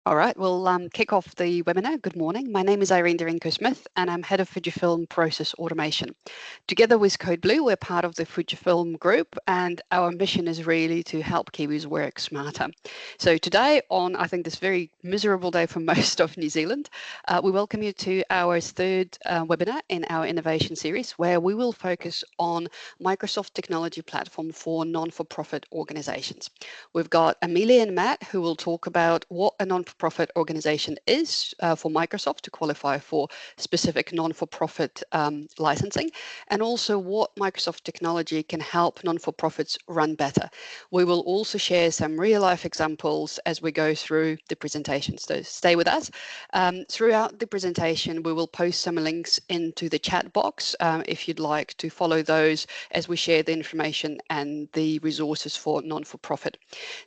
All right, we'll kick off the webinar. Good morning. My name is Irene Darinko-Smith, and I'm head of Fujifilm Process Automation. Together with CodeBlue, we're part of the Fujifilm group, and our mission is really to help Kiwis work smarter. So today, on I think this very miserable day for most of New Zealand, we welcome you to our third webinar in our innovation series, where we will focus on Microsoft technology platform for non-for-profit organizations. We've got Amelia and Matt who will talk about what a non-for-profit organization is for Microsoft to qualify for specific non-for-profit licensing, and also what Microsoft technology can help non-for-profits run better. We will also share some real-life examples as we go through the presentation, so stay with us. Throughout the presentation, we will post some links into the chat box if you'd like to follow those as we share the information and the resources for non-for-profit.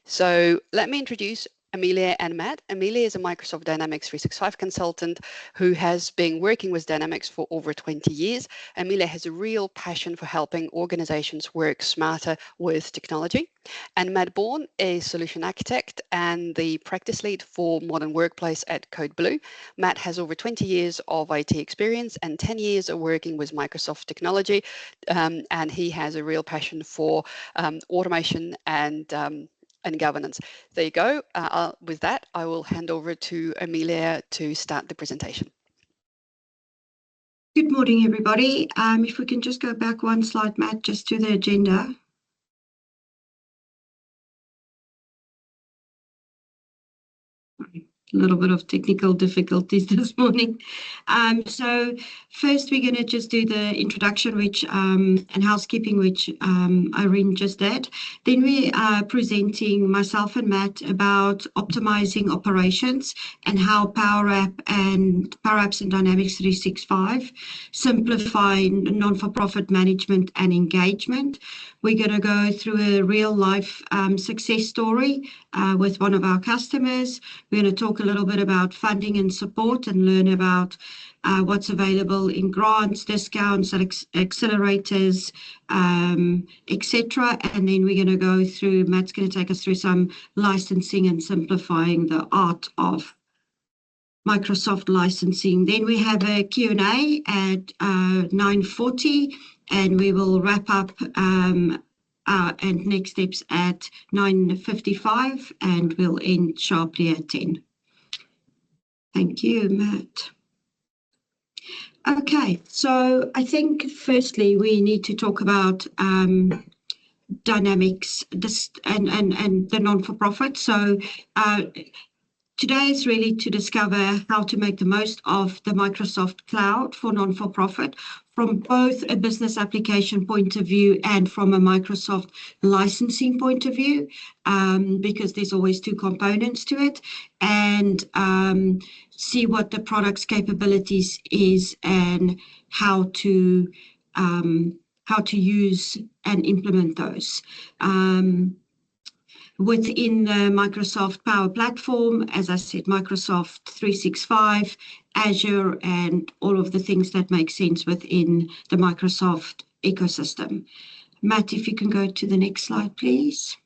So let me introduce Amelia and Matt. Amelia is a Microsoft Dynamics 365 consultant who has been working with Dynamics for over 20 years. Amelia has a real passion for helping organizations work smarter with technology. And Matt Bourne is solution architect and the practice lead for Modern Workplace at CodeBlue. Matt has over 20 years of IT experience and 10 years of working with Microsoft technology, and he has a real passion for automation and governance. There you go. With that, I will hand over to Amelia to start the presentation. Good morning, everybody. If we can just go back one slide, Matt, just to the agenda. A little bit of technical difficulties this morning. So first we're going to just do the introduction, which and housekeeping, which Irene just did. Then we are presenting, myself and Matt, about optimizing operations and how Power Apps and Dynamics 365 simplify non-for-profit management and engagement. We're going to go through a real-life success story with one of our customers. We're going to talk a little bit about funding and support and learn about what's available in grants, discounts, accelerators, etc. And then we're going to go through, Matt's going to take us through some licensing and simplifying the art of Microsoft licensing. Then we have a Q&A at 9:40, and we will wrap up and next steps at 9:55, and we'll end sharply at 10. Thank you, Matt. Okay, so I think firstly we need to talk about Dynamics and the non-for-profit. So today is really to discover how to make the most of the Microsoft Cloud for non-for-profit from both a business application point of view and from a Microsoft licensing point of view, because there's always two components to it, and see what the product's capabilities is and how to use and implement those. Within the Microsoft Power Platform, as I said, Microsoft 365, Azure, and all of the things that make sense within the Microsoft ecosystem. Matt, if you can go to the next slide, please.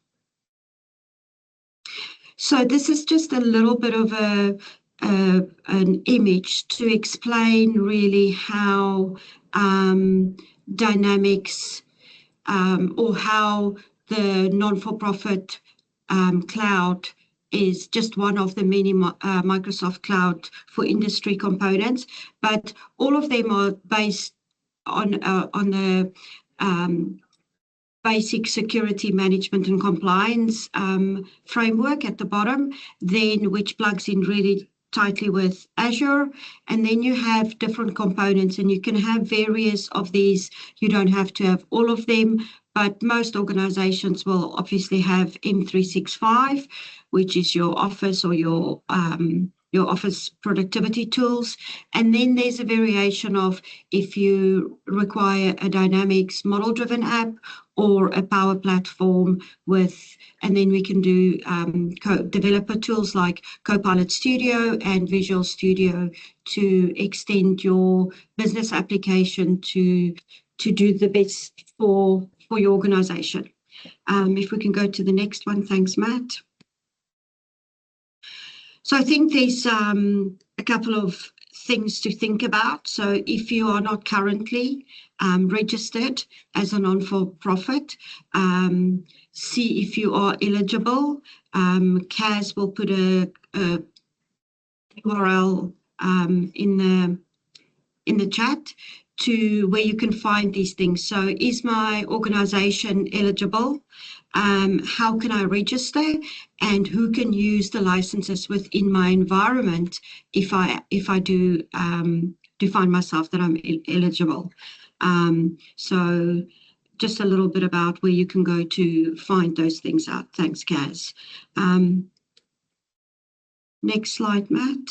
So this is just a little bit of an image to explain really how Dynamics or how the non-for-profit cloud is just one of the many Microsoft Cloud for Industry components, but all of them are based on the basic security management and compliance framework at the bottom, then which plugs in really tightly with Azure, and then you have different components, and you can have various of these. You don't have to have all of them, but most organizations will obviously have M365, which is your Office or your Office productivity tools. And then there's a variation of if you require a Dynamics model-driven app or a Power Platform with, and then we can do developer tools like Copilot Studio and Visual Studio to extend your business application to do the best for your organization. If we can go to the next one, thanks, Matt. So I think there's a couple of things to think about. So if you are not currently registered as a non-for-profit, see if you are eligible. Kaz will put a URL in the chat to where you can find these things. So is my organization eligible? How can I register? And who can use the licenses within my environment if I do find myself that I'm eligible? So just a little bit about where you can go to find those things out. Thanks, Kaz. Next slide, Matt.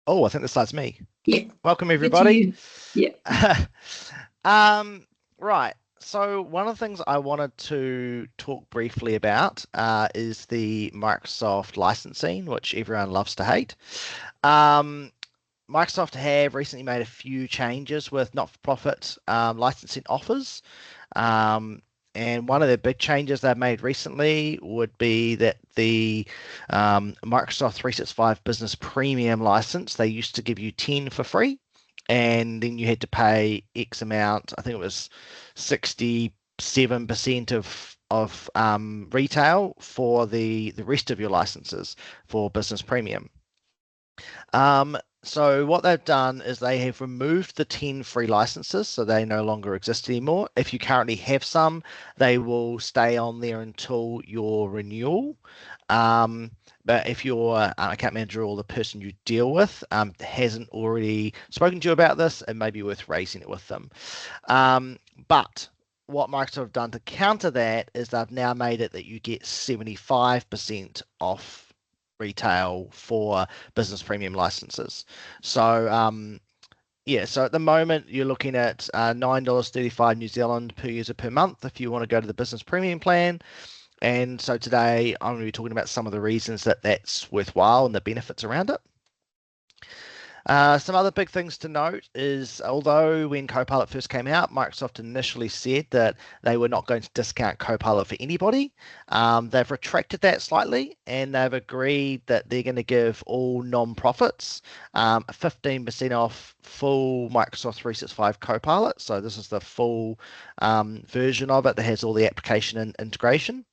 Oh, I think this slide's me. Yeah. Welcome, everybody. Yeah. Right. So one of the things I wanted to talk briefly about is the Microsoft licensing, which everyone loves to hate. Microsoft have recently made a few changes with not-for-profit licensing offers. And one of the big changes they've made recently would be that the Microsoft 365 Business Premium license, they used to give you 10 for free, and then you had to pay X amount. I think it was 67% of retail for the rest of your licenses for Business Premium. So what they've done is they have removed the 10 free licenses, so they no longer exist anymore. If you currently have some, they will stay on there until your renewal. But if your account manager or the person you deal with hasn't already spoken to you about this, it may be worth raising it with them. But what Microsoft have done to counter that is they've now made it that you get 75% off retail for Business Premium licenses. So yeah, so at the moment you're looking at $9.35 New Zealand per user per month if you want to go to the Business Premium plan. And so today I'm going to be talking about some of the reasons that that's worthwhile and the benefits around it. Some other big things to note is, although when Copilot first came out, Microsoft initially said that they were not going to discount Copilot for anybody. They've retracted that slightly, and they've agreed that they're going to give all non-profits 15% off full Microsoft 365 Copilot. So this is the full version of it that has all the application and integration.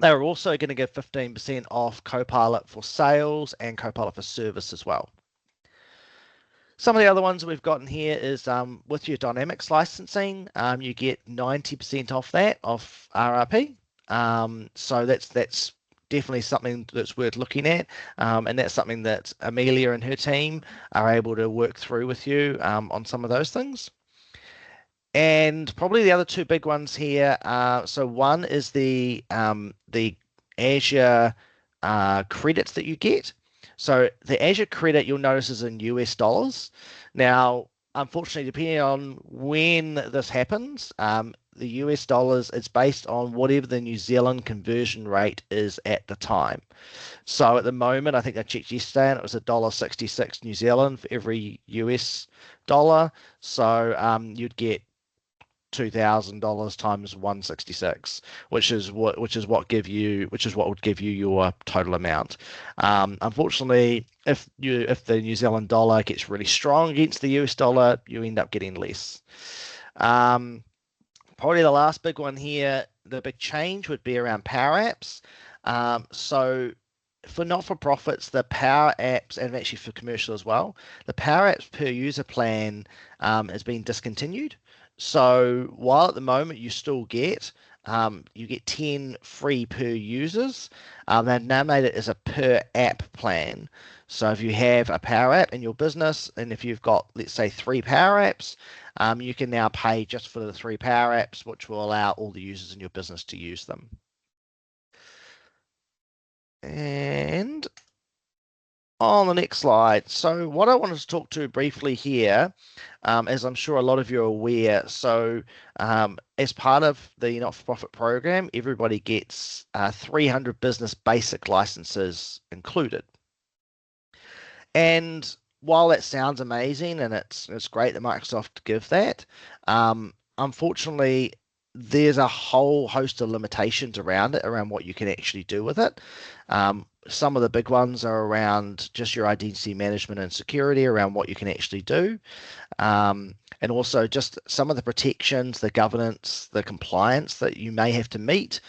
They're also going to give 15% off Copilot for sales and Copilot for service as well. Some of the other ones we've gotten here is with your Dynamics licensing, you get 90% off that, off RRP. So that's definitely something that's worth looking at. And that's something that Amelia and her team are able to work through with you on some of those things. And probably the other two big ones here. So one is the Azure credits that you get. So the Azure credit you'll notice is in US dollars. Now, unfortunately, depending on when this happens, the US dollars, it's based on whatever the New Zealand conversion rate is at the time. So at the moment, I think I checked yesterday and it was $1.66 New Zealand for every US dollar. So you'd get $2,000 times 166, which is what would give you your total amount. Unfortunately, if the New Zealand dollar gets really strong against the US dollar, you end up getting less. Probably the last big one here, the big change would be around Power Apps. So for not-for-profits, the Power Apps, and actually for commercial as well, the Power Apps per user plan has been discontinued. So while at the moment you still get 10 free per users, they've now made it as a per app plan. So if you have a Power App in your business, and if you've got, let's say, 3 Power Apps, you can now pay just for the 3 Power Apps, which will allow all the users in your business to use them. And on the next slide, so what I wanted to talk to briefly here, as I'm sure a lot of you are aware, so as part of the not-for-profit program, everybody gets 300 business basic licenses included. And while that sounds amazing and it's great that Microsoft give that, unfortunately, there's a whole host of limitations around it, around what you can actually do with it. Some of the big ones are around just your identity management and security, around what you can actually do. And also just some of the protections, the governance, the compliance that you may have to meet,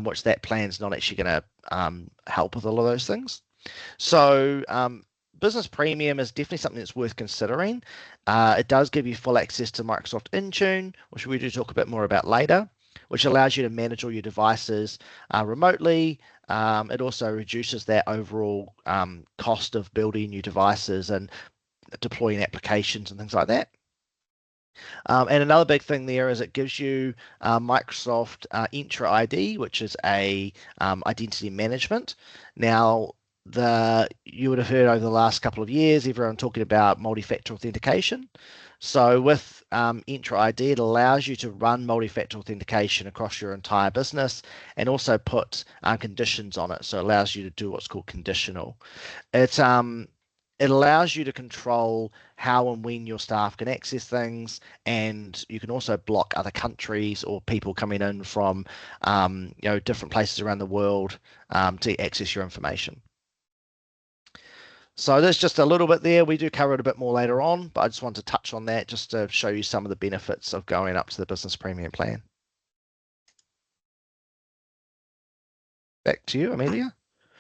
which that plan's not actually going to help with all of those things. So Business Premium is definitely something that's worth considering. It does give you full access to Microsoft Intune, which we do talk a bit more about later, which allows you to manage all your devices remotely. It also reduces that overall cost of building new devices and deploying applications and things like that. And another big thing there is it gives you Microsoft Entra ID, which is a identity management. Now, you would have heard over the last couple of years, everyone talking about multi-factor authentication. So with Entra ID, it allows you to run multi-factor authentication across your entire business and also put conditions on it. So it allows you to do what's called conditional. It allows you to control how and when your staff can access things, and you can also block other countries or people coming in from different places around the world to access your information. So there's just a little bit there. We do cover it a bit more later on, but I just want to touch on that just to show you some of the benefits of going up to the Business Premium plan. Back to you, Amelia.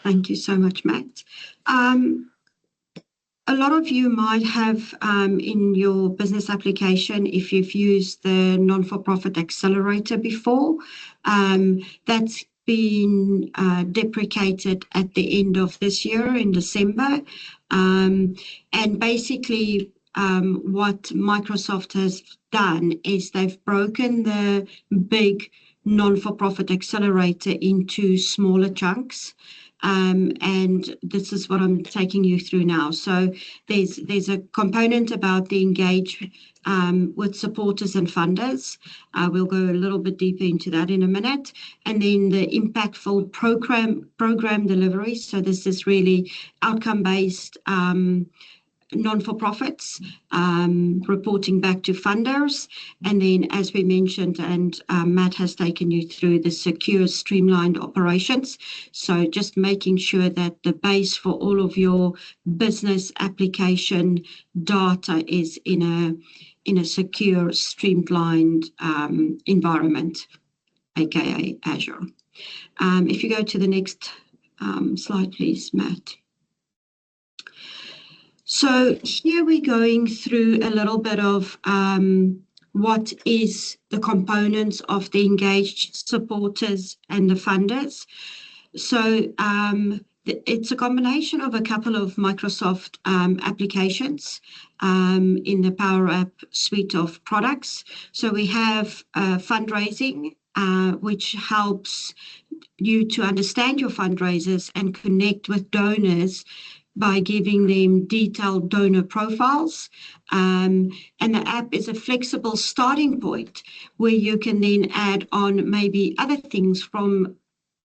Thank you so much, Matt. A lot of you might have in your business application, if you've used the non-for-profit accelerator before, that's been deprecated at the end of this year in December. And basically what Microsoft has done is they've broken the big non-for-profit accelerator into smaller chunks. And this is what I'm taking you through now. So there's a component about the engage with supporters and funders. We'll go a little bit deeper into that in a minute. And then the impactful program delivery. So this is really outcome-based non-for-profits, reporting back to funders. And then, as we mentioned, and Matt has taken you through, the secure, streamlined operations. So just making sure that the base for all of your business application data is in a secure, streamlined environment, aka Azure. If you go to the next slide, please, Matt. So here we're going through a little bit of what is the components of the engaged supporters and the funders. So it's a combination of a couple of Microsoft applications in the Power App suite of products. So we have fundraising, which helps you to understand your fundraisers and connect with donors by giving them detailed donor profiles. And the app is a flexible starting point where you can then add on maybe other things from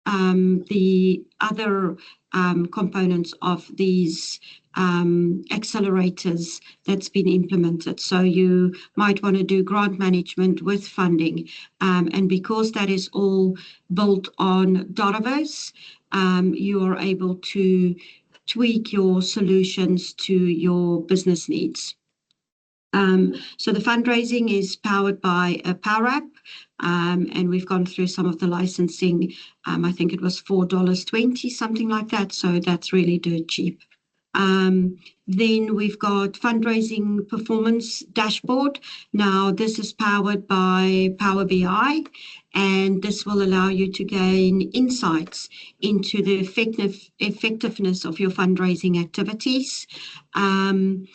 the other components of these accelerators that's been implemented. So you might want to do grant management with funding. And because that is all built on Dataverse, you are able to tweak your solutions to your business needs. So the fundraising is powered by a Power App, and we've gone through some of the licensing. I think it was $4.20, something like that. So that's really dirt cheap. Then we've got fundraising performance dashboard. Now this is powered by Power BI, and this will allow you to gain insights into the effectiveness of your fundraising activities. And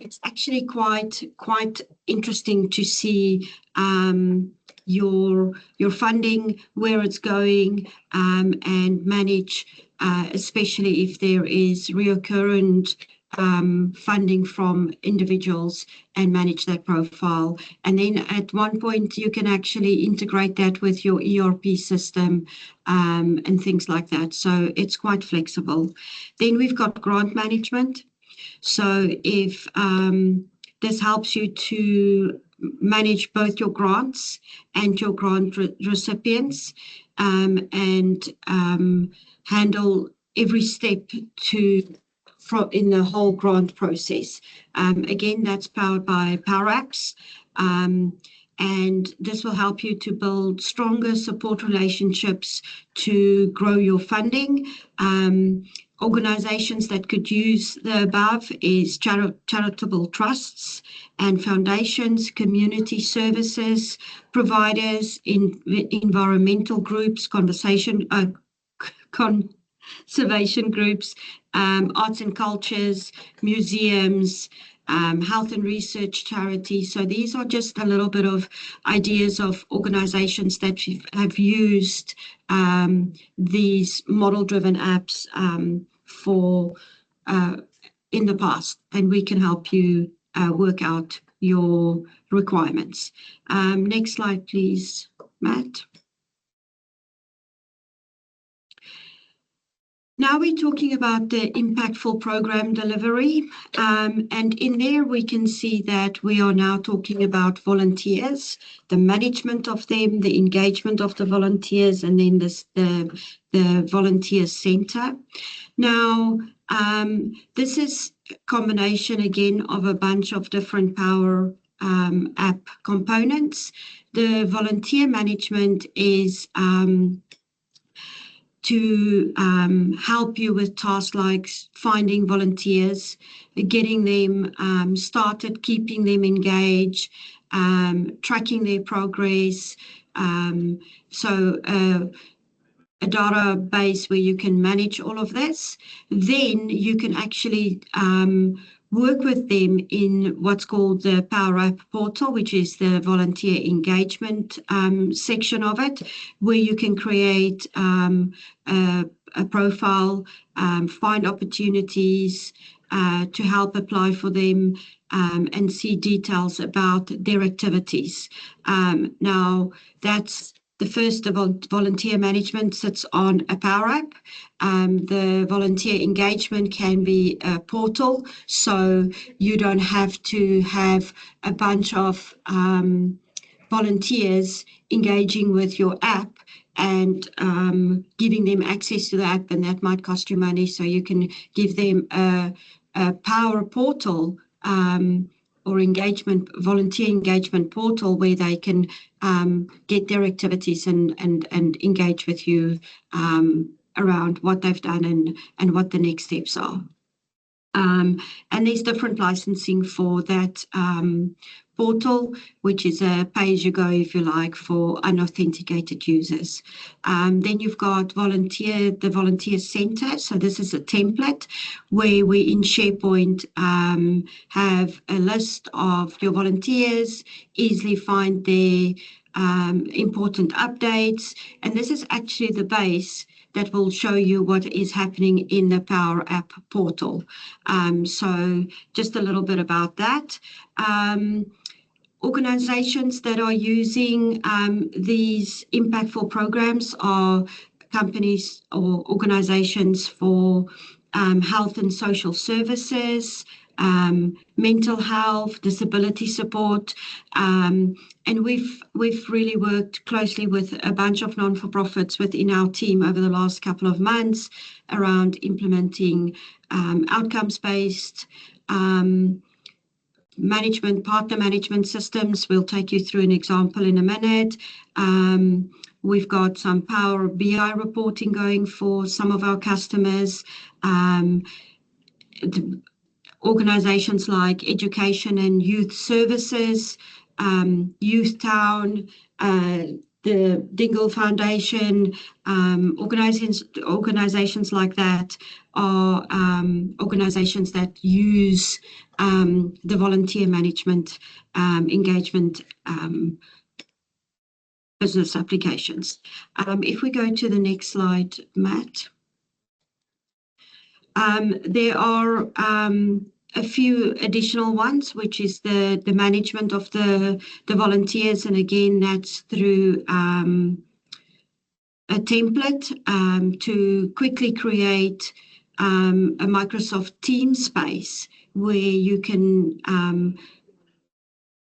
it's actually quite interesting to see your funding, where it's going, and manage, especially if there is recurrent funding from individuals, and manage that profile. And then at one point you can actually integrate that with your ERP system and things like that. So it's quite flexible. Then we've got grant management. So if this helps you to manage both your grants and your grant recipients, and handle every step in the whole grant process. Again, that's powered by Power Apps, and this will help you to build stronger support relationships to grow your funding. Organizations that could use the above is charitable trusts and foundations, community services providers, environmental groups, conservation groups, arts and cultures, museums, health and research charities. So these are just a little bit of ideas of organizations that have used these model-driven apps in the past, and we can help you work out your requirements. Next slide, please, Matt. Now we're talking about the impactful program delivery, and in there we can see that we are now talking about volunteers, the management of them, the engagement of the volunteers, and then the volunteer center. Now, this is a combination again of a bunch of different Power App components. The volunteer management is to help you with tasks like finding volunteers, getting them started, keeping them engaged, tracking their progress. So a database where you can manage all of this. Then you can actually work with them in what's called the Power App portal, which is the volunteer engagement section of it, where you can create a profile, find opportunities to help apply for them, and see details about their activities. Now, that's the first. Volunteer management sits on a Power App. The volunteer engagement can be a portal, so you don't have to have a bunch of volunteers engaging with your app and giving them access to the app, and that might cost you money. So you can give them a Power portal or volunteer engagement portal where they can get their activities and engage with you around what they've done and what the next steps are. And there's different licensing for that portal, which is a pay-as-you-go, if you like, for unauthenticated users. Then you've got the volunteer center. So this is a template where we in SharePoint have a list of your volunteers, easily find their important updates. And this is actually the base that will show you what is happening in the Power App portal. So just a little bit about that. Organizations that are using these impactful programs are companies or organizations for health and social services, mental health, disability support, and we've really worked closely with a bunch of non-for-profits within our team over the last couple of months around implementing outcomes-based partner management systems. We'll take you through an example in a minute. We've got some Power BI reporting going for some of our customers. Organizations like Education and Youth Services, Youth Town, the Dingle Foundation, organizations like that are organizations that use the volunteer management engagement business applications. If we go to the next slide, Matt. There are a few additional ones, which is the management of the volunteers, and again that's through a template to quickly create a Microsoft Teams space where you can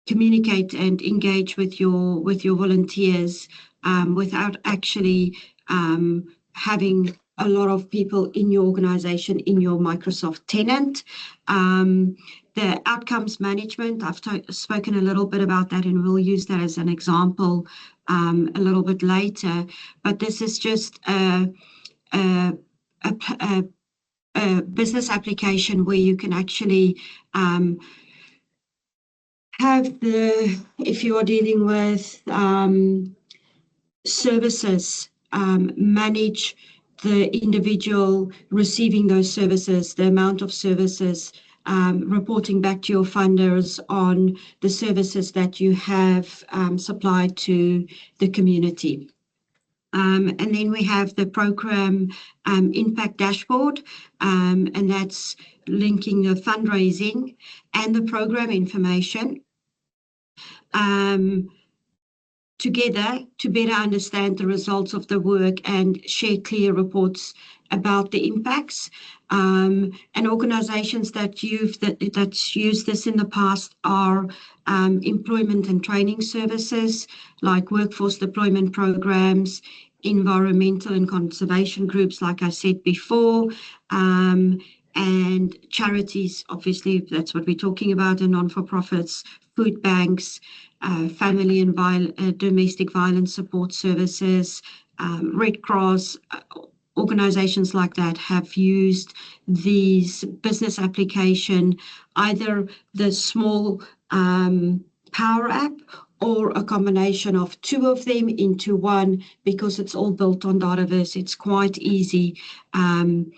communicate and engage with your volunteers without actually having a lot of people in your organization in your Microsoft tenant. The outcomes management, I've spoken a little bit about that, and we'll use that as an example a little bit later. But this is just a business application where you can actually have if you are dealing with services, manage the individual receiving those services, the amount of services, reporting back to your funders on the services that you have supplied to the community. And then we have the program impact dashboard, and that's linking the fundraising and the program information together to better understand the results of the work and share clear reports about the impacts. And organizations that's used this in the past are employment and training services like workforce deployment programs, environmental and conservation groups, like I said before, and charities, obviously, that's what we're talking about, and non-for-profits, food banks, family and domestic violence support services, Red Cross, organizations like that have used these business application, either the small Power App or a combination of two of them into one, because it's all built on Dataverse. It's quite easy and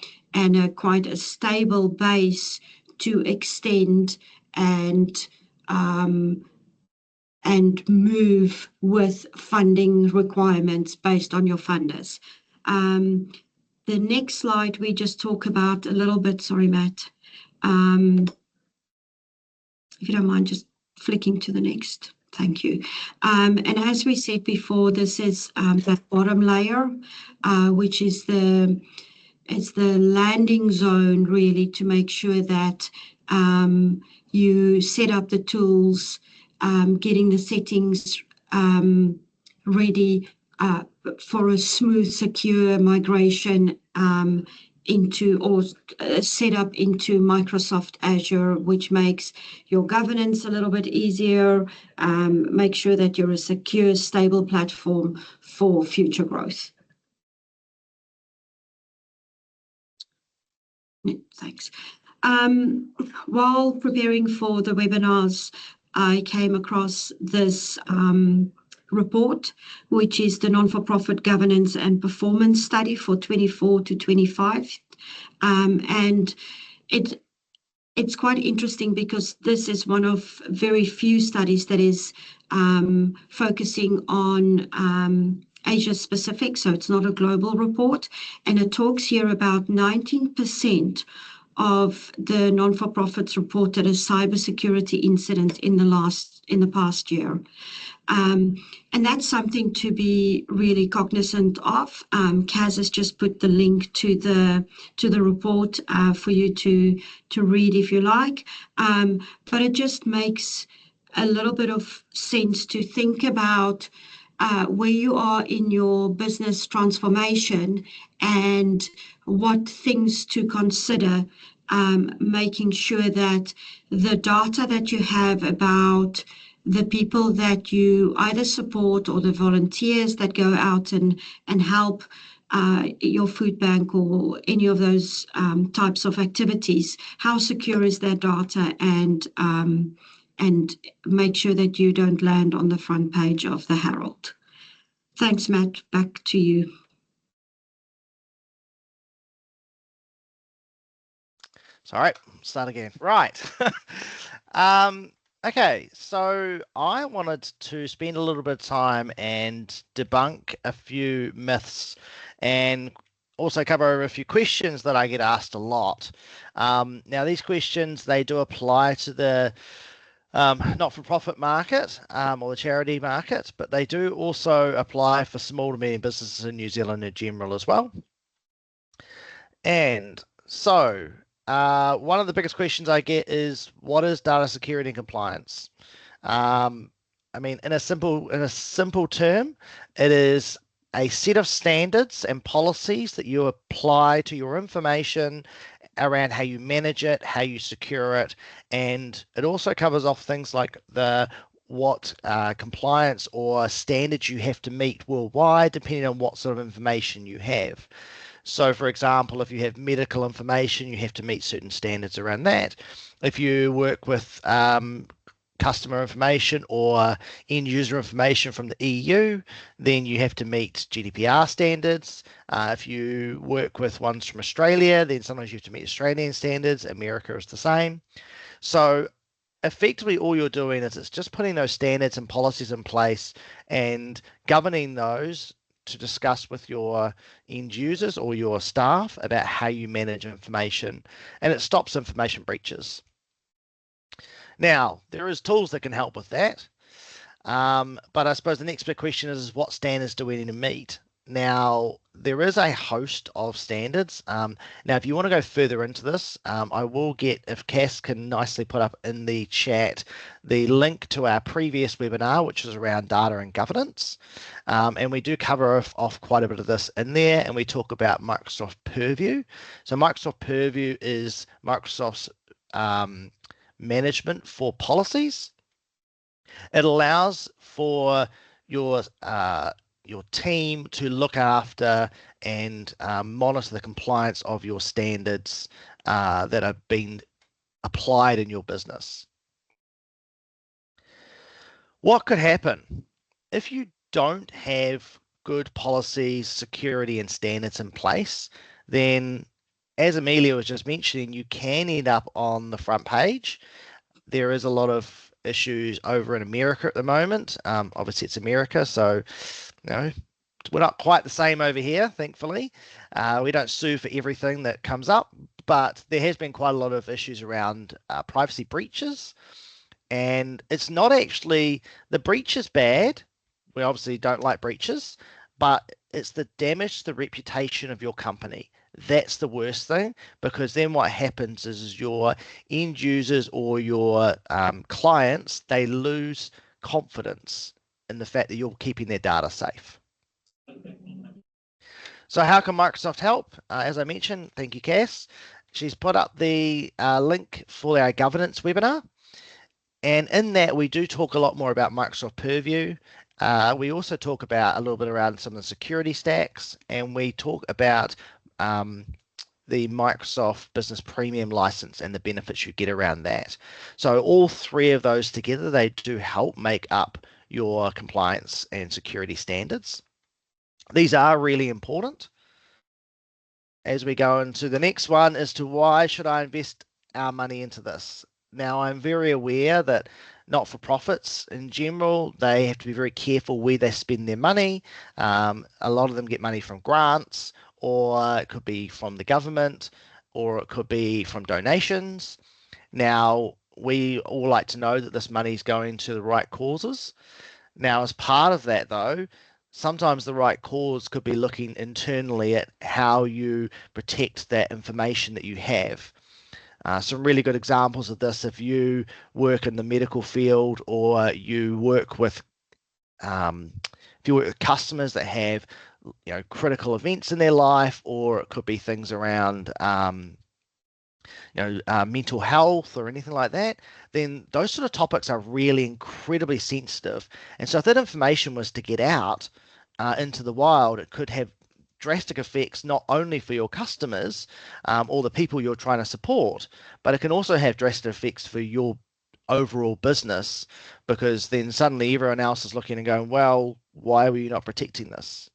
quite a stable base to extend and move with funding requirements based on your funders. The next slide, we just talk about a little bit, sorry, Matt, if you don't mind just flicking to the next. Thank you. And as we said before, this is that bottom layer, which is it's the landing zone, really, to make sure that you set up the tools, getting the settings ready for a smooth, secure migration into or set up into Microsoft Azure, which makes your governance a little bit easier, make sure that you're a secure, stable platform for future growth. Thanks. While preparing for the webinars, I came across this report, which is the Non-for-Profit Governance and Performance Study for 24 to 25. And it's quite interesting because this is one of very few studies that is focusing on Asia specific, so it's not a global report. And it talks here about 19% of the non-for-profits reported a cybersecurity incident in the past year. And that's something to be really cognizant of. Kaz has just put the link to the report for you to read if you like. But it just makes a little bit of sense to think about where you are in your business transformation and what things to consider, making sure that the data that you have about the people that you either support or the volunteers that go out and help your food bank or any of those types of activities, how secure is that data, and make sure that you don't land on the front page of the Herald. Thanks, Matt. Back to you. Sorry, start again. Right. Okay, so I wanted to spend a little bit of time and debunk a few myths and also cover a few questions that I get asked a lot. Now, these questions, they do apply to the not-for-profit market or the charity market, but they do also apply for small to medium businesses in New Zealand in general as well. And so one of the biggest questions I get is, what is data security and compliance? I mean, in a simple term, it is a set of standards and policies that you apply to your information around how you manage it, how you secure it, and it also covers off things like what compliance or standards you have to meet worldwide, depending on what sort of information you have. So, for example, if you have medical information, you have to meet certain standards around that. If you work with customer information or end user information from the EU, then you have to meet GDPR standards. If you work with ones from Australia, then sometimes you have to meet Australian standards. America is the same. So effectively all you're doing is it's just putting those standards and policies in place and governing those to discuss with your end users or your staff about how you manage information, and it stops information breaches. Now, there is tools that can help with that, but I suppose the next big question is what standards do we need to meet? Now, there is a host of standards. Now, if you want to go further into this, I will get, if Cass can nicely put up in the chat, the link to our previous webinar, which is around data and governance. And we do cover off quite a bit of this in there, and we talk about Microsoft Purview. So Microsoft Purview is Microsoft's management for policies. It allows for your team to look after and monitor the compliance of your standards that are being applied in your business. What could happen if you don't have good policies, security, and standards in place? Then, as Amelia was just mentioning, you can end up on the front page. There is a lot of issues over in America at the moment. Obviously, it's America, so we're not quite the same over here, thankfully. We don't sue for everything that comes up, but there has been quite a lot of issues around privacy breaches. And it's not actually, the breach is bad. We obviously don't like breaches, but it's the damage to the reputation of your company. That's the worst thing, because then what happens is your end users or your clients, they lose confidence in the fact that you're keeping their data safe. So how can Microsoft help? As I mentioned, thank you, Cass. She's put up the link for our governance webinar. And in that, we do talk a lot more about Microsoft Purview. We also talk about a little bit around some of the security stacks, and we talk about the Microsoft Business Premium license and the benefits you get around that. So all three of those together, they do help make up your compliance and security standards. These are really important. As we go into the next one as to why should I invest our money into this? Now, I'm very aware that not-for-profits in general, they have to be very careful where they spend their money. A lot of them get money from grants, or it could be from the government, or it could be from donations. Now, we all like to know that this money is going to the right causes. Now, as part of that, though, sometimes the right cause could be looking internally at how you protect that information that you have. Some really good examples of this, if you work in the medical field, or you work with customers that have critical events in their life, or it could be things around mental health or anything like that, then those sort of topics are really incredibly sensitive. And so if that information was to get out into the wild, it could have drastic effects not only for your customers or the people you're trying to support, but it can also have drastic effects for your overall business, because then suddenly everyone else is looking and going, well, why were you not protecting this?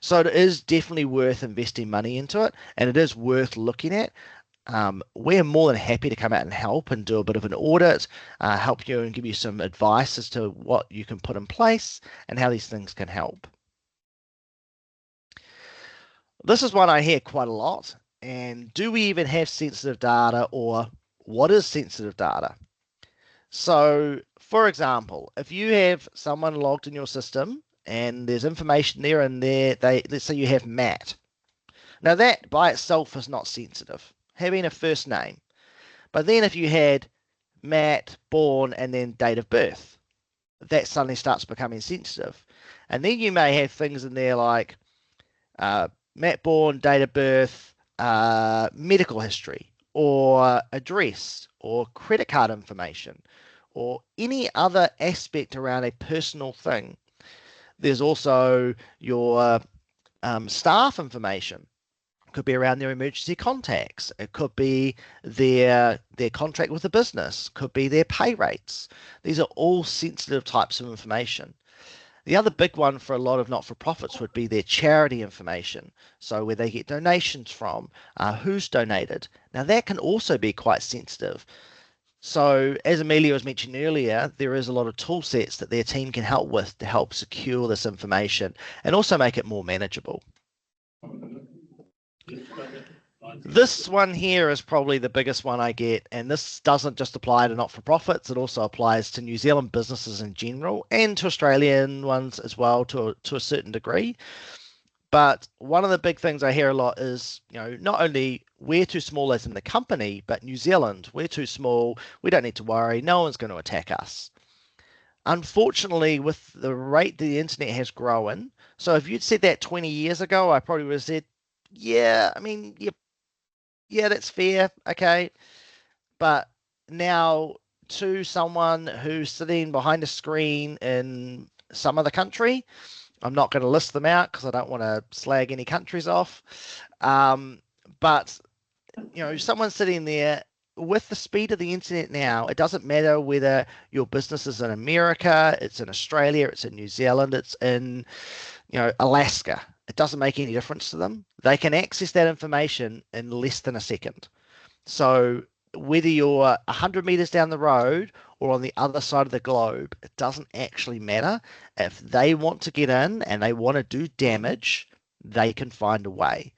So it is definitely worth investing money into it, and it is worth looking at. We're more than happy to come out and help and do a bit of an audit, help you and give you some advice as to what you can put in place and how these things can help. This is one I hear quite a lot. And do we even have sensitive data, or what is sensitive data? So, for example, if you have someone logged in your system and there's information there and there, let's say you have Matt. Now that by itself is not sensitive, having a first name. But then if you had Matt, born, and then date of birth, that suddenly starts becoming sensitive. And then you may have things in there like Matt Bourne, date of birth, medical history, or address, or credit card information, or any other aspect around a personal thing. There's also your staff information. It could be around their emergency contacts. It could be their contract with the business. Could be their pay rates. These are all sensitive types of information. The other big one for a lot of not-for-profits would be their charity information. So where they get donations from, who's donated. Now that can also be quite sensitive. So as Amelia was mentioning earlier, there is a lot of tool sets that their team can help with to help secure this information and also make it more manageable. This one here is probably the biggest one I get, and this doesn't just apply to not-for-profits, it also applies to New Zealand businesses in general and to Australian ones as well to a certain degree. But one of the big things I hear a lot is, not only we're too small as in the company, but New Zealand, we're too small, we don't need to worry, no one's going to attack us. Unfortunately, with the rate the internet has grown, so if you'd said that 20 years ago, I probably would have said, yeah, that's fair, okay. But now to someone who's sitting behind a screen in some other country, I'm not going to list them out because I don't want to slag any countries off. But, someone sitting there with the speed of the internet now, it doesn't matter whether your business is in America, it's in Australia, it's in New Zealand, it's in, Alaska. It doesn't make any difference to them. They can access that information in less than a second. So whether you're 100 meters down the road or on the other side of the globe, it doesn't actually matter. If they want to get in and they want to do damage, they can find a way.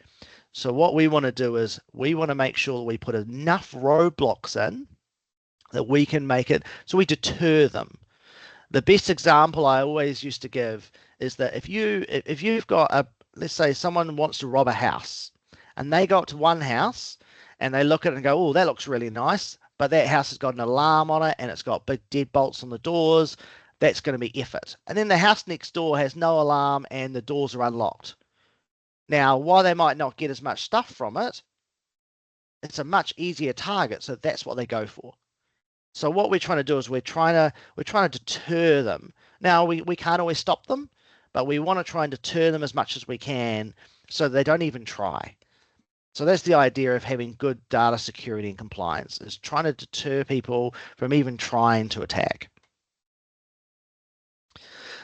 So what we want to do is we want to make sure that we put enough roadblocks in that we can make it so we deter them. The best example I always used to give is that if you've got let's say someone wants to rob a house and they go up to one house and they look at it and go, oh, that looks really nice, but that house has got an alarm on it and it's got big deadbolts on the doors, that's going to be effort. And then the house next door has no alarm and the doors are unlocked. Now, while they might not get as much stuff from it, it's a much easier target, so that's what they go for. So what we're trying to do is we're trying to deter them. Now, we can't always stop them, but we want to try and deter them as much as we can so they don't even try. So that's the idea of having good data security and compliance, is trying to deter people from even trying to attack.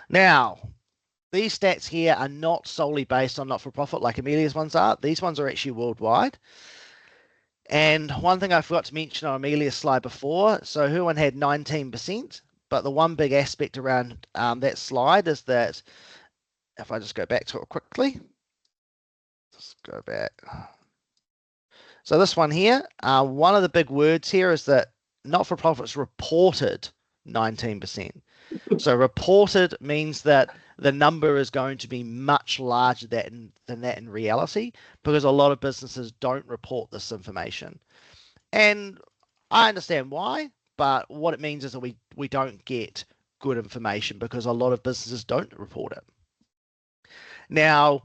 Now, these stats here are not solely based on not-for-profit like Amelia's ones are. These ones are actually worldwide. And one thing I forgot to mention on Amelia's slide before, so her one had 19%, but the one big aspect around that slide is that, if I just go back to it quickly, just go back. So this one here, one of the big words here is that not-for-profits reported 19%. So reported means that the number is going to be much larger than that in reality, because a lot of businesses don't report this information. And I understand why, but what it means is that we don't get good information because a lot of businesses don't report it. Now,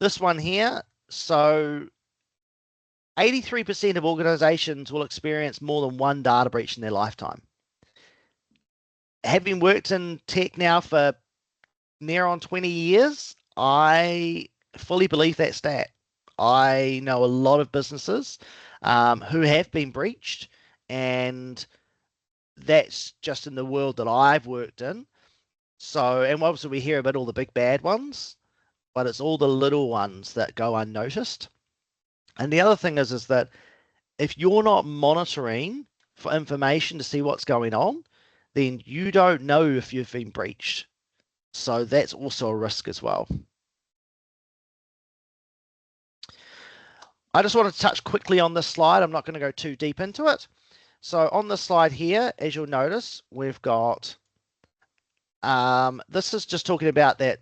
this one here, so 83% of organizations will experience more than one data breach in their lifetime. Having worked in tech now for near on 20 years, I fully believe that stat. I know a lot of businesses who have been breached, and that's just in the world that I've worked in. So, and obviously we hear about all the big bad ones, but it's all the little ones that go unnoticed. And the other thing is that if you're not monitoring for information to see what's going on, then you don't know if you've been breached. So that's also a risk as well. I just want to touch quickly on this slide. I'm not going to go too deep into it. So on this slide here, as you'll notice, we've got, this is just talking about that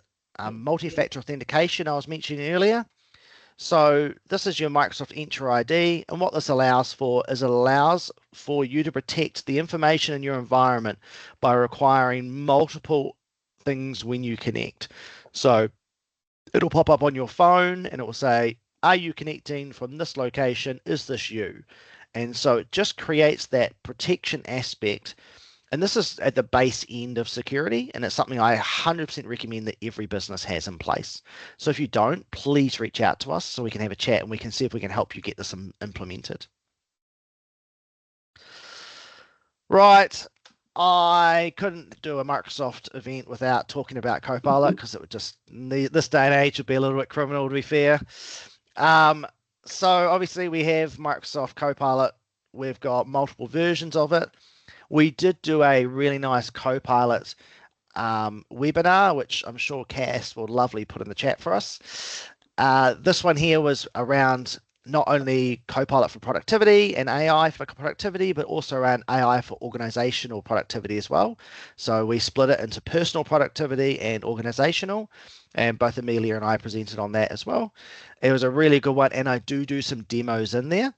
multi-factor authentication I was mentioning earlier. So this is your Microsoft Entra ID, and what this allows for is it allows for you to protect the information in your environment by requiring multiple things when you connect. So it'll pop up on your phone and it will say, are you connecting from this location? Is this you? And so it just creates that protection aspect. And this is at the base end of security, and it's something I 100% recommend that every business has in place. So if you don't, please reach out to us so we can have a chat and we can see if we can help you get this implemented. Right. I couldn't do a Microsoft event without talking about Copilot because it would just, this day and age would be a little bit criminal, to be fair. So obviously we have Microsoft Copilot. We've got multiple versions of it. We did do a really nice Copilot webinar, which I'm sure Cass will lovely put in the chat for us. This one here was around not only Copilot for productivity and AI for productivity, but also around AI for organizational productivity as well. So we split it into personal productivity and organizational, and both Amelia and I presented on that as well. It was a really good one, and I do some demos in there.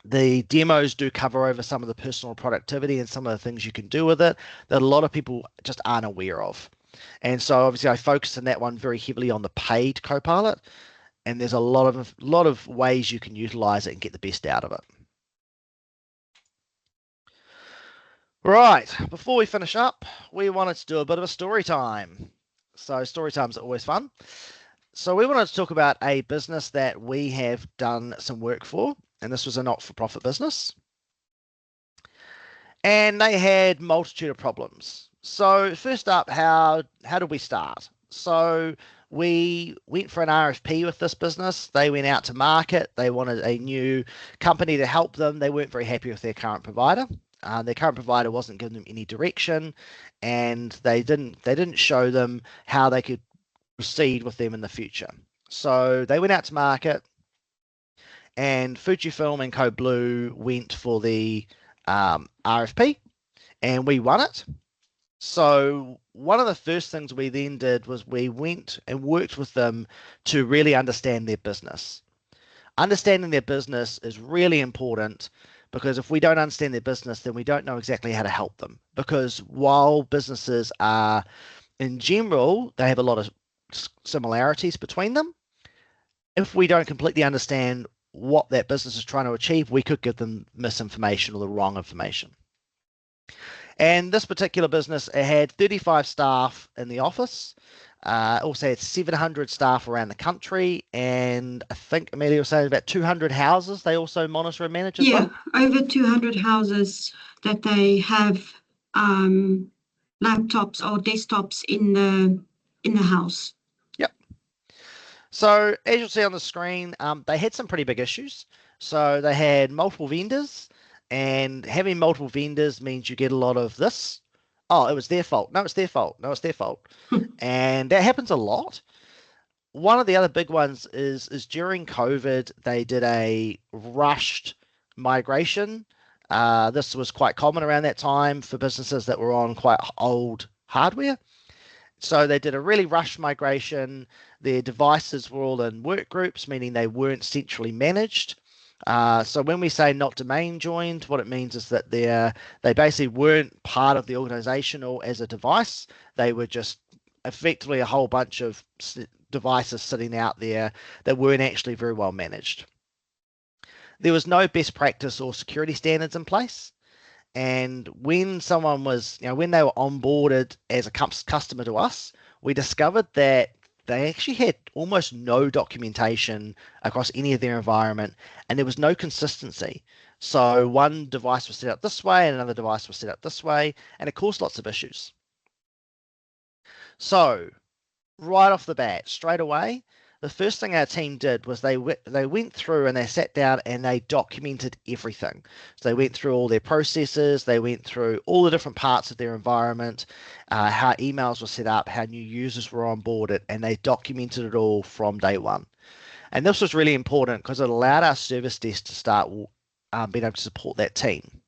The demos do cover over some of the personal productivity and some of the things you can do with it that a lot of people just aren't aware of. And so obviously I focused in that one very heavily on the paid Copilot, and there's a lot of ways you can utilize it and get the best out of it. Right, before we finish up, we wanted to do a bit of a story time. So story times are always fun. So we wanted to talk about a business that we have done some work for, and this was a not-for-profit business. And they had multitude of problems. So first up, how did we start? So we went for an RFP with this business. They went out to market. They wanted a new company to help them. They weren't very happy with their current provider. Their current provider wasn't giving them any direction, and they didn't show them how they could proceed with them in the future. So they went out to market, and Fujifilm and CodeBlue went for the RFP, and we won it. So one of the first things we then did was we went and worked with them to really understand their business. Understanding their business is really important, because if we don't understand their business, then we don't know exactly how to help them. Because while businesses are, in general, they have a lot of similarities between them, if we don't completely understand what that business is trying to achieve, we could give them misinformation or the wrong information. And this particular business, it had 35 staff in the office, also had 700 staff around the country, and I think Amelia was saying about 200 houses they also monitor and manage as well. Yeah, over 200 houses that they have laptops or desktops in the house. Yep. So as you'll see on the screen, they had some pretty big issues. So they had multiple vendors, and having multiple vendors means you get a lot of this. Oh, it was their fault. No, it's their fault. No, it's their fault. And that happens a lot. One of the other big ones is during COVID, they did a rushed migration. This was quite common around that time for businesses that were on quite old hardware. So they did a really rushed migration. Their devices were all in work groups, meaning they weren't centrally managed. So when we say not domain joined, what it means is that they basically weren't part of the organization or as a device. They were just effectively a whole bunch of devices sitting out there that weren't actually very well managed. There was no best practice or security standards in place. And when someone was, when they were onboarded as a customer to us, we discovered that they actually had almost no documentation across any of their environment, and there was no consistency. So one device was set up this way and another device was set up this way, and it caused lots of issues. So right off the bat, straight away, the first thing our team did was they went through and they sat down and they documented everything. So they went through all their processes, they went through all the different parts of their environment, how emails were set up, how new users were onboarded, and they documented it all from day one. And this was really important because it allowed our service desk to start being able to support that team.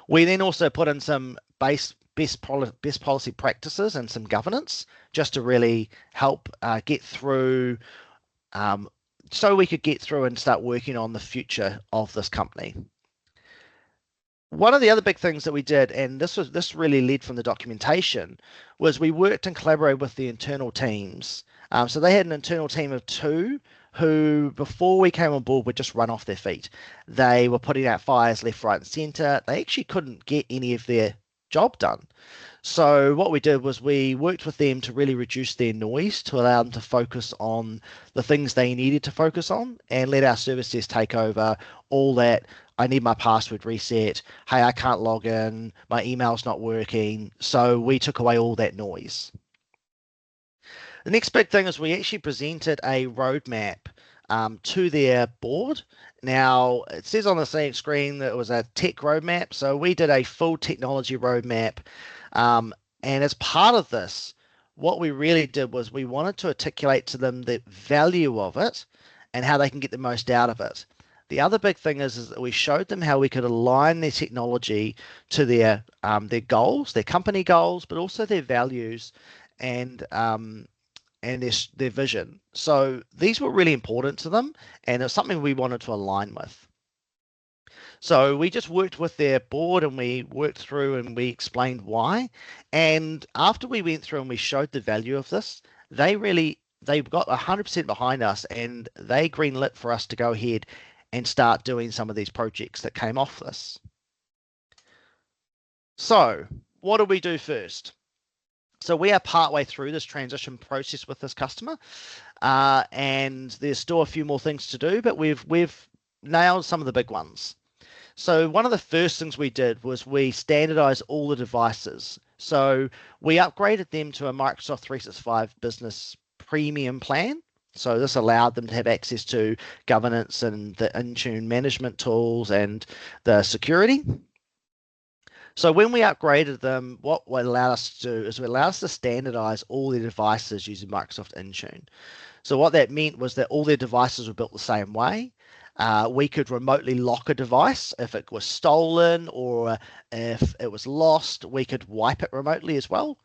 We then also put in some best policy practices and some governance just to really help get through so we could get through and start working on the future of this company. One of the other big things that we did, and this really led from the documentation, was we worked and collaborated with the internal teams. So they had an internal team of 2 who, before we came on board, would just run off their feet. They were putting out fires left, right, and centre. They actually couldn't get any of their job done. So what we did was we worked with them to really reduce their noise, to allow them to focus on the things they needed to focus on, and let our service desk take over all that. I need my password reset. Hey, I can't log in. My email's not working. So we took away all that noise. The next big thing is we actually presented a roadmap to their board. Now, it says on the same screen that it was a tech roadmap. So we did a full technology roadmap. And as part of this, what we really did was we wanted to articulate to them the value of it and how they can get the most out of it. The other big thing is that we showed them how we could align their technology to their goals, their company goals, but also their values and their vision. So these were really important to them, and it's something we wanted to align with. So we just worked with their board and we worked through and we explained why. And after we went through and we showed the value of this, they got 100% behind us, and they greenlit for us to go ahead and start doing some of these projects that came off this. So what do we do first? So we are partway through this transition process with this customer, and there's still a few more things to do, but we've nailed some of the big ones. So one of the first things we did was we standardized all the devices. So we upgraded them to a Microsoft 365 Business Premium plan. So this allowed them to have access to governance and the Intune management tools and the security. So when we upgraded them, what it allowed us to do is it allowed us to standardize all their devices using Microsoft Intune. So what that meant was that all their devices were built the same way. We could remotely lock a device if it was stolen, or if it was lost, we could wipe it remotely as well.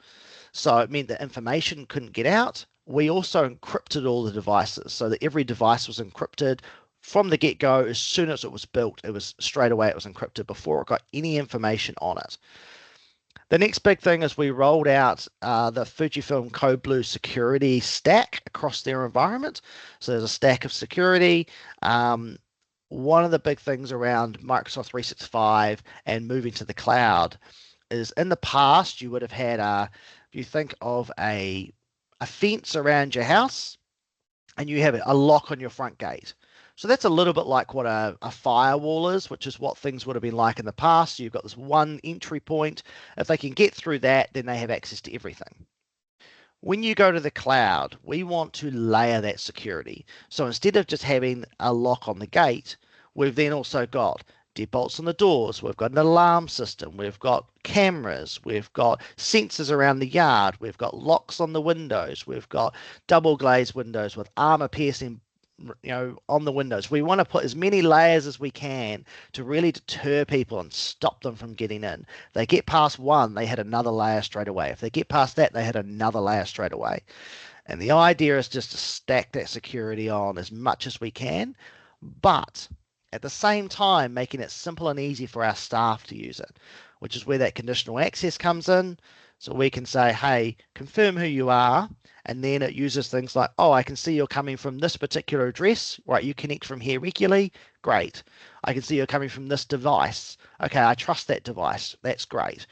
So it meant that information couldn't get out. We also encrypted all the devices so that every device was encrypted from the get-go. As soon as it was built, it was straight away, it was encrypted before it got any information on it. The next big thing is we rolled out the Fujifilm CodeBlue security stack across their environment. So there's a stack of security. One of the big things around Microsoft 365 and moving to the cloud is, in the past, you would have had if you think of a fence around your house and you have a lock on your front gate. So that's a little bit like what a firewall is, which is what things would have been like in the past. So you've got this one entry point. If they can get through that, then they have access to everything. When you go to the cloud, we want to layer that security. So instead of just having a lock on the gate, we've then also got deadbolts on the doors, we've got an alarm system, we've got cameras, we've got sensors around the yard, we've got locks on the windows, we've got double glazed windows with armor piercing on the windows. We want to put as many layers as we can to really deter people and stop them from getting in. They get past one, they hit another layer straight away. If they get past that, they hit another layer straight away. And the idea is just to stack that security on as much as we can, but at the same time making it simple and easy for our staff to use it, which is where that conditional access comes in. So we can say, hey, confirm who you are, and then it uses things like, oh, I can see you're coming from this particular address, right? You connect from here regularly, great. I can see you're coming from this device. Okay, I trust that device, that's great.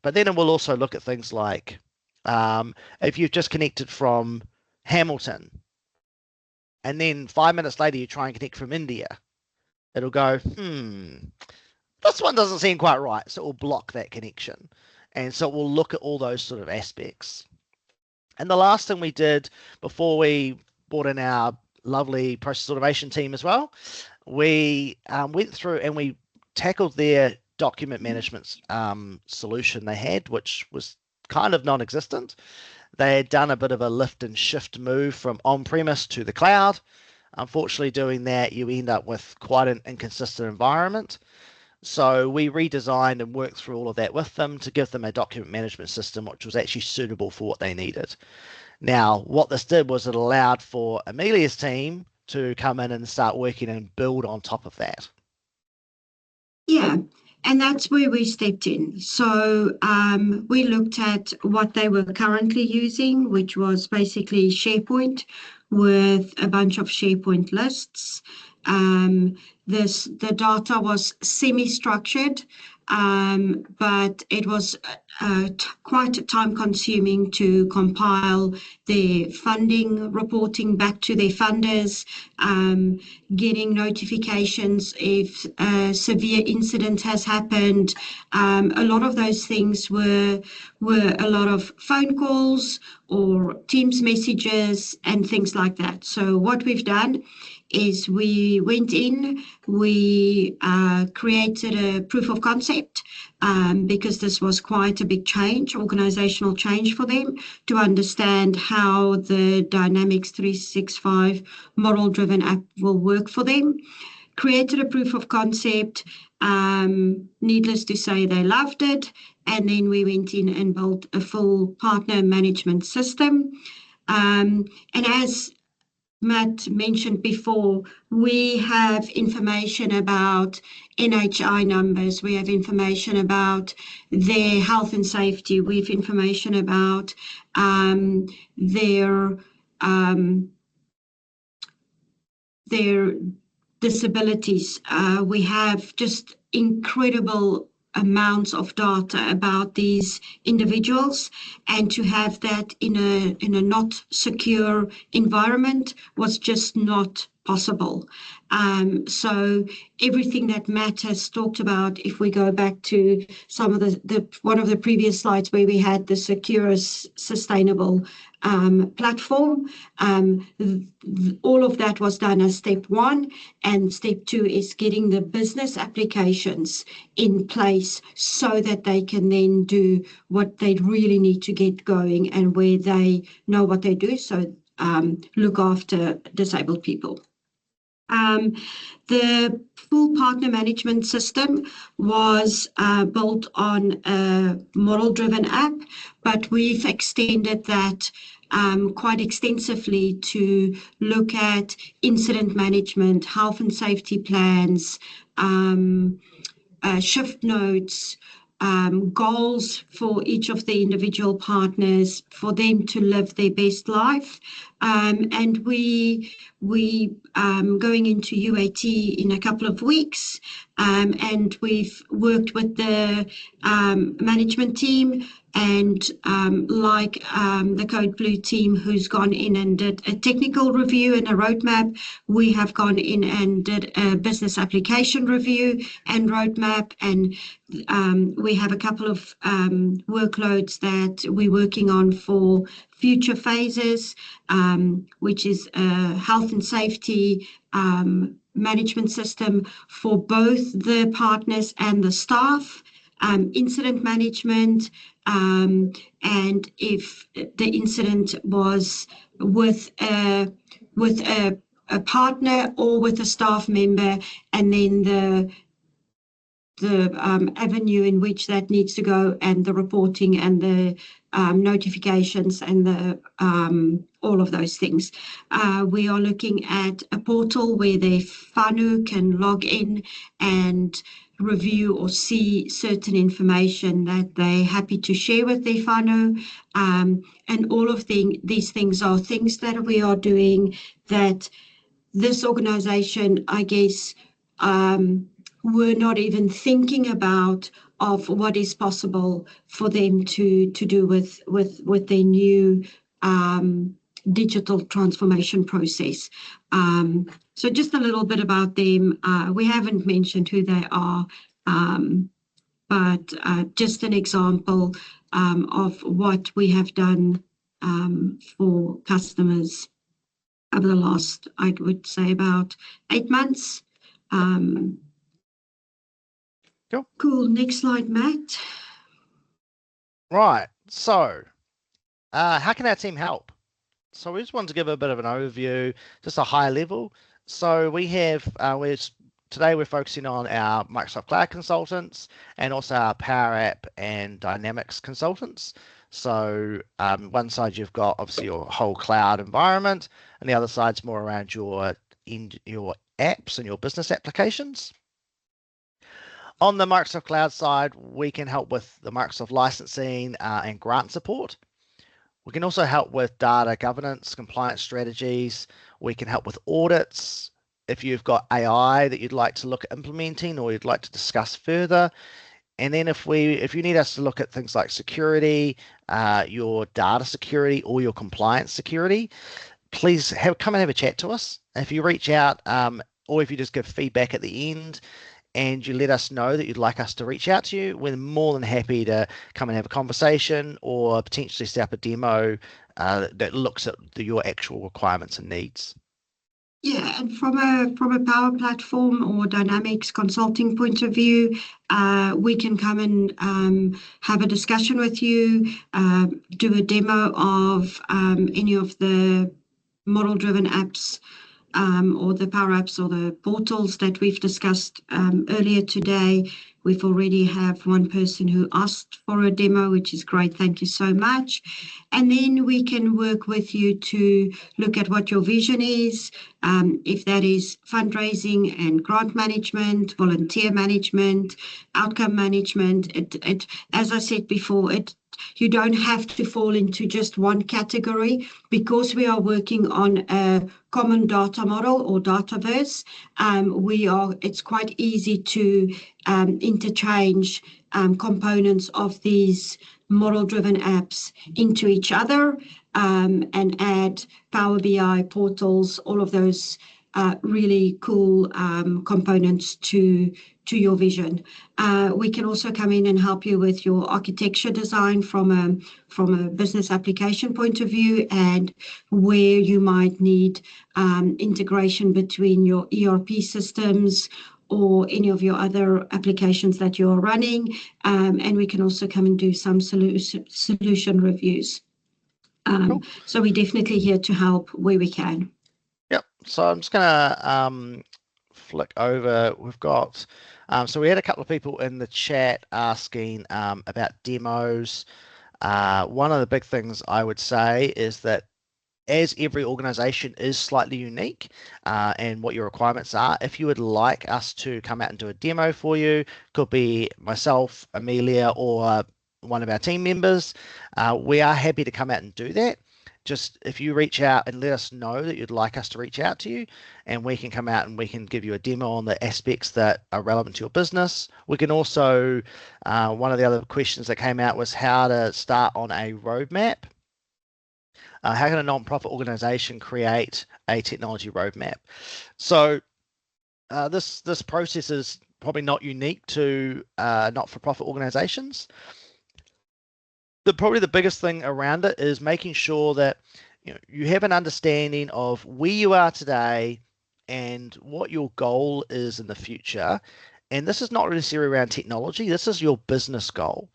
But then it will also look at things like, if you've just connected from Hamilton, and then 5 minutes later you try and connect from India, it'll go, this one doesn't seem quite right. So it will block that connection. And so we'll look at all those sort of aspects. And the last thing we did before we brought in our lovely process automation team as well, we went through and we tackled their document management solution they had, which was kind of non-existent. They had done a bit of a lift and shift move from on-premise to the cloud. Unfortunately, doing that, you end up with quite an inconsistent environment. So we redesigned and worked through all of that with them to give them a document management system which was actually suitable for what they needed. Now, what this did was it allowed for Amelia's team to come in and start working and build on top of that. Yeah, and that's where we stepped in. So we looked at what they were currently using, which was basically SharePoint with a bunch of SharePoint lists. The data was semi-structured, but it was quite time-consuming to compile their funding reporting back to their funders, getting notifications if a severe incident has happened. A lot of those things were a lot of phone calls or Teams messages and things like that. So what we've done is we went in, we created a proof of concept because this was quite a big change, organizational change for them, to understand how the Dynamics 365 model-driven app will work for them. Created a proof of concept. Needless to say, they loved it. And then we went in and built a full partner management system. And as Matt mentioned before, we have information about NHI numbers, we have information about their health and safety, we have information about their disabilities. We have just incredible amounts of data about these individuals, and to have that in a not secure environment was just not possible. So everything that Matt has talked about, if we go back to some of the one of the previous slides where we had the secure, sustainable platform, all of that was done as step one, and step two is getting the business applications in place so that they can then do what they really need to get going and where they know what they do, so look after disabled people. The full partner management system was built on a model-driven app, but we've extended that quite extensively to look at incident management, health and safety plans, shift notes, goals for each of the individual partners for them to live their best life. And we going into UAT in a couple of weeks, and we've worked with the management team and like the CodeBlue team who's gone in and did a technical review and a roadmap, we have gone in and did a business application review and roadmap, and we have a couple of workloads that we're working on for future phases, which is a health and safety management system for both the partners and the staff, incident management, and if the incident was with a partner or with a staff member, and then the avenue in which that needs to go, and the reporting and the notifications and the all of those things. We are looking at a portal where the whānau can log in and review or see certain information that they're happy to share with their whānau. And all of these things are things that we are doing that this organization, I guess, were not even thinking about of what is possible for them to do with their new digital transformation process. So just a little bit about them. We haven't mentioned who they are, but just an example of what we have done for customers over the last, I would say, about 8 months. Cool. Next slide, Matt. Right. So, how can our team help? So we just wanted to give a bit of an overview, just a high level. So we have, today we're focusing on our Microsoft Cloud consultants and also our Power App and Dynamics consultants. So one side you've got obviously your whole cloud environment, and the other side's more around your apps and your business applications. On the Microsoft Cloud side, we can help with the Microsoft licensing and grant support. We can also help with data governance, compliance strategies. We can help with audits. If you've got AI that you'd like to look at implementing or you'd like to discuss further. And then if you need us to look at things like security, your data security or your compliance security, please come and have a chat to us. If you reach out or if you just give feedback at the end, and you let us know that you'd like us to reach out to you, we're more than happy to come and have a conversation or potentially set up a demo that looks at your actual requirements and needs. Yeah, and from a Power Platform or Dynamics consulting point of view, we can come and have a discussion with you, do a demo of any of the model-driven apps or the Power Apps or the portals that we've discussed earlier today. We've already have one person who asked for a demo, which is great. Thank you so much. And then we can work with you to look at what your vision is, if that is fundraising and grant management, volunteer management, outcome management. As I said before, you don't have to fall into just one category because we are working on a common data model or dataverse. It's quite easy to interchange components of these model-driven apps into each other and add Power BI portals, all of those really cool components to your vision. We can also come in and help you with your architecture design from a business application point of view and where you might need integration between your ERP systems or any of your other applications that you're running. And we can also come and do some solution reviews. Cool. So we're definitely here to help where we can. Yep. So I'm just going to flick over. We've got, so we had a couple of people in the chat asking about demos. One of the big things I would say is that as every organization is slightly unique and what your requirements are, if you would like us to come out and do a demo for you, could be myself, Amelia, or one of our team members, we are happy to come out and do that. Just if you reach out and let us know that you'd like us to reach out to you, and we can come out and we can give you a demo on the aspects that are relevant to your business. We can also, one of the other questions that came out was how to start on a roadmap. How can a non-profit organization create a technology roadmap? So this process is probably not unique to not-for-profit organizations. Probably the biggest thing around it is making sure that you have an understanding of where you are today and what your goal is in the future. And this is not necessarily around technology. This is your business goal.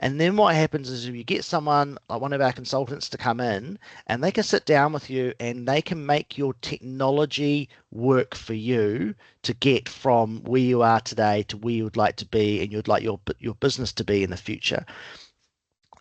And then what happens is if you get someone like one of our consultants to come in and they can sit down with you and they can make your technology work for you to get from where you are today to where you would like to be and you'd like your business to be in the future.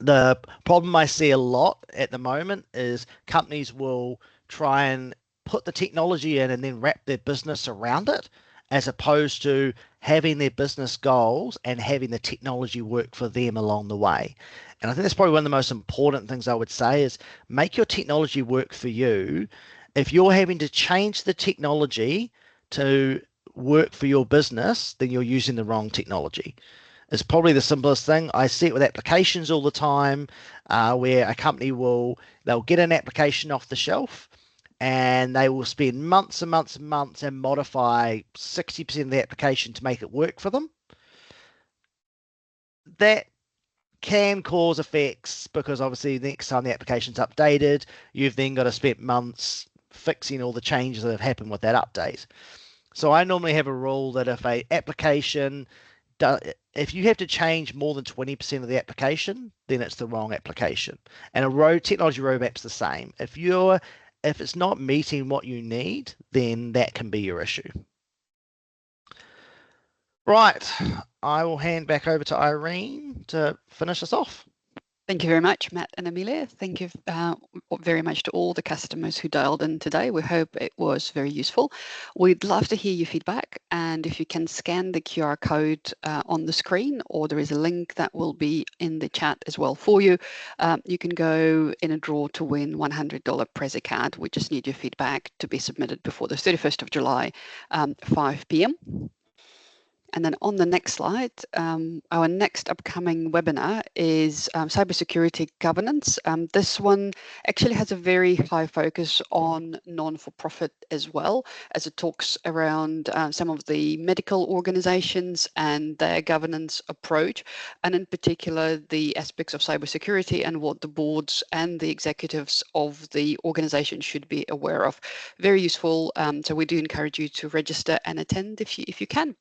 The problem I see a lot at the moment is companies will try and put the technology in and then wrap their business around it, as opposed to having their business goals and having the technology work for them along the way. And I think that's probably one of the most important things I would say is make your technology work for you. If you're having to change the technology to work for your business, then you're using the wrong technology. It's probably the simplest thing. I see it with applications all the time, where a company they'll get an application off the shelf and they will spend months and months and months and modify 60% of the application to make it work for them. That can cause effects because obviously the next time the application's updated, you've then got to spend months fixing all the changes that have happened with that update. So I normally have a rule that if an application if you have to change more than 20% of the application, then it's the wrong application. And a technology roadmap's the same. If it's not meeting what you need, then that can be your issue. Right, I will hand back over to Irene to finish us off. Thank you very much, Matt and Amelia. Thank you very much to all the customers who dialed in today. We hope it was very useful. We'd love to hear your feedback, and if you can scan the QR code on the screen, or there is a link that will be in the chat as well for you, you can go in a draw to win $100 Prezi card. We just need your feedback to be submitted before the 31st of July, 5 p.m. And then on the next slide, our next upcoming webinar is cybersecurity governance. This one actually has a very high focus on non-for-profit as well, as it talks around some of the medical organizations and their governance approach, and in particular the aspects of cybersecurity and what the boards and the executives of the organization should be aware of. Very useful. So we do encourage you to register and attend if you can.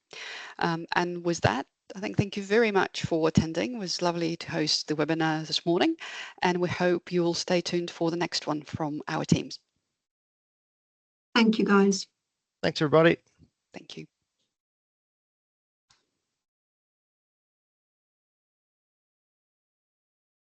And with that, I think thank you very much for attending. It was lovely to host the webinar this morning, and we hope you will stay tuned for the next one from our teams. Thank you, guys. Thanks, everybody. Thank you.